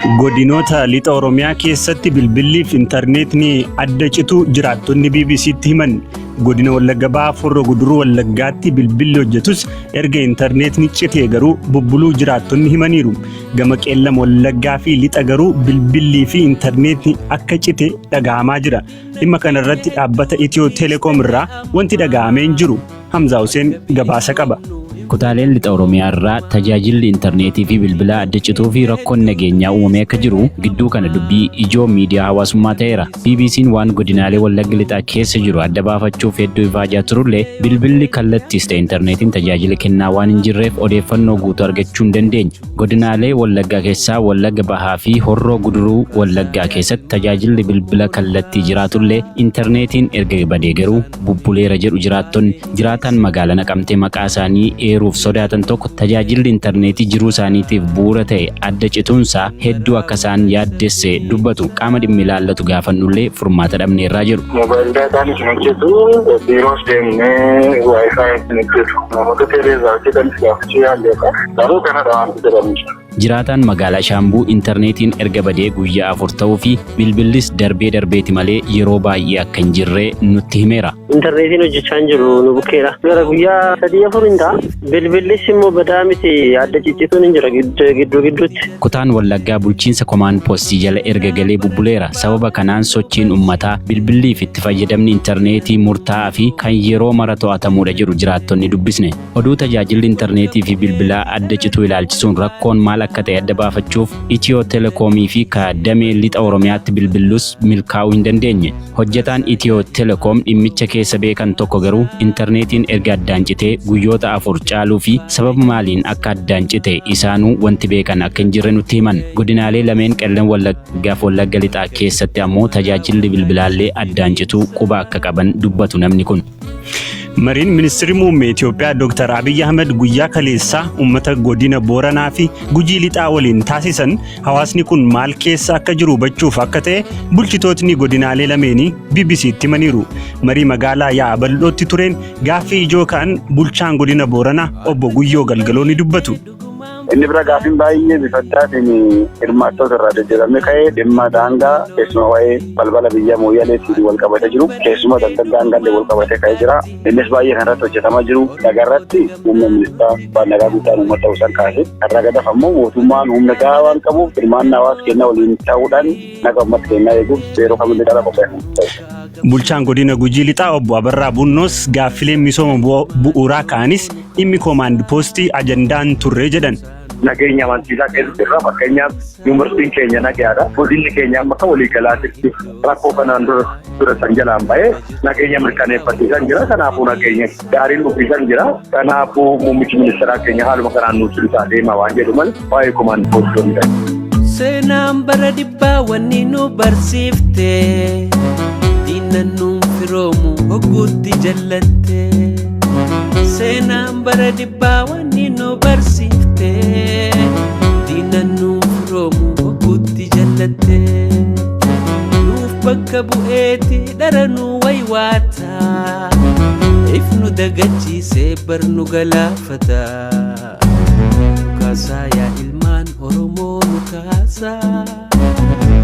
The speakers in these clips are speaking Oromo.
Godinoota lixa Oromiyaa keessatti bilbilliif intarneetni adda citu jiraattonni BBC'tti himan. Godina Wallagga Bahaa Horroo Guduruu Wallaggaatti bilbilli hojjetus erga intarneetni citee garuu bubbuluu jiraattonni himaniiru. Gama Qeellam Wallaggaa fi lixa garuu bilbillii fi intarneetni akka cite dhaga'amaa jira. Dhimma kana irratti dhaabbata Itiyoo Telekoom irraa wanti dhaga'amee hin jiru. Hamzaa Hussein gabaasa qaba. Kutaaleen lixa Oromiyaa irraa tajaajilli intarneetii fi bilbilaa adda cituu fi rakkoon nageenyaa uumamee akka jiru gidduu kana dubbii ijoo miidiyaa hawaasummaa ta'eera. BBC'n waan godinaalee Wallagga lixaa keessa jiru adda baafachuuf hedduu ifaajaa turullee bilbilli kallattiis ta'e intarneetiin tajaajila kennaa waan hin jirreef odeeffannoo guutuu argachuu hin dandeenyu. Godinaalee Wallaggaa keessaa Wallagga Bahaa fi Horroo Guduruu Wallaggaa keessatti tajaajilli bilbila kallattii jiraatullee intarneetiin erga badee garuu bubbuleera jedhu jiraattonni. Jiraataan magaalaa Naqamtee maqaa isaanii eeruuf sodaatan tokko tajaajilli intarneetii jiruu isaaniitiif bu'uura ta'e adda cituunsaa hedduu akka isaan yaaddesse dubbatu. Qaama dhimmi ilaallatu gaafannullee furmaata dhabneerraa jedhu. Moobaayilii daataan isin hojjetu biiroos deemnee waayifaayi isin hojjetu namoota teeleezaa hojjetan gaafachuu yaalleeqa garuu kanadha waan jedhamu. Jiraataan magaalaa Shaambuu intarneetiin erga badee guyyaa 4 ta'uu fi bilbillis darbee darbeeti malee yeroo baay'ee akka hin jirre nutti himeera. Intarneetiin hojjechaa hin jiru nu bukkeera. Gara guyyaa 3-4 hin ta'a. Bilbillis immoo badaa miti adda ciccituun hin jira gidduu gidduutti. Kutaan Wallaggaa bulchiinsa komaan poostii jala erga galee bubbuleera. Sababa kanaan sochiin uummataa bilbilliif itti fayyadamni intarneetii murtaa'aa fi kan yeroo mara to'atamuudha jedhu jiraattonni dubbisne. Oduu tajaajilli intarneetii fi bilbilaa adda cituu ilaalchisuun rakkoon maal akka ta'e adda baafachuuf Itiyoo Telekoomii fi kaadamee lixa Oromiyaatti bilbillus milkaa'uu hin dandeenye. Hojjetaan Itiyoo Telekoom dhimmicha keessa beekan tokko garuu intarneetiin erga addaan citee guyyoota 4 caaluu fi sababa maaliin akka addaan cite isaanuu wanti beekan akka hin jirre nutti himan. Godinaalee lameen Qeellam Wallaggaa fi Wallagga lixaa keessatti ammoo tajaajilli bilbilaallee addaan cituu quba akka qaban dubbatu namni kun. Mariin Ministeerri Muummee Itoophiyaa Dr. Abiy Ahmed guyyaa kaleessaa uummata godina Booranaa fi Gujii lixaa waliin taasisan hawaasni kun maal keessa akka jiru hubachuuf akka ta'e bulchitootni godinaalee lameenii BBC'tti himaniiru. Marii magaalaa Yaa Bal'ootti tureen gaaffii ijoo kan bulchaan godina Booranaa obbo Guyyoo Galgaloo ni dubbatu. Inni bira gaaffiin baay'ee bifa addaatiin hirmaattota irraa deddeebi'amee ka'ee dhimma daangaa keessumaa waa'ee balbala biyya mooyyaleetiin wal qabatee jiru keessumaa daldala daangaallee wal qabatee ka'ee jira. Innis baay'ee kanarratti hojjetamaa jiru. Nagarratti humna ministeera waan nagaa guddaan uummata ta'uusan kaase karraa gadaaf ammoo mootummaan humna gahaa waan qabuuf hirmaannaa hawaasa kennaa waliin ta'uudhaan nagaa uummata kennaa eeguuf yeroo kamillee dhala qopheeffamu. Bulchaan godina Gujii lixaa obbo Abarraa Bunnoos gaaffileen misooma bu'uuraa ka'anis dhimmi koomaand poostii ajandaan turre jedhan. Nageenya amansiisaa keessatti irraa fakkeenyaaf yuunivarsiitiin keenya nagaadha. Godinni keenya amma akka waliigalaatti rakkoo kanaan dura san jalaan ba'ee nageenya mirkaneeffatiisan jira. Kanaafuu nageenya gaariin dhufiisan jira. Kanaafuu muummichi ministeeraa keenya haaluma kanaan nuuf ibsaa deema waan jedhu malee waa'ee koomaand poostii. Seenaan bara dhibbaa wanni nu barsiifte diinnan nuun firoomu hogguutti jallatte. Seenaan bara dhibbaa wanni nu barsiifte diinnan nuun firoomu hogguutti jallatte. Nuuf bakka bu'eeti dhara nu waywaata if nu dagachiisee bar nu galaafata. Kaasaa yaa ilmaan Oromoo nu kaasaa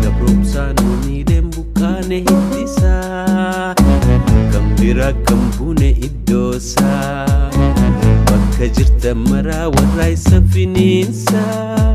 gabroomsaa nu miidheen buqqaane hittisaa kan bira kan buune iddoosaa bakka jirtan maraa warraa isa finiinsaa.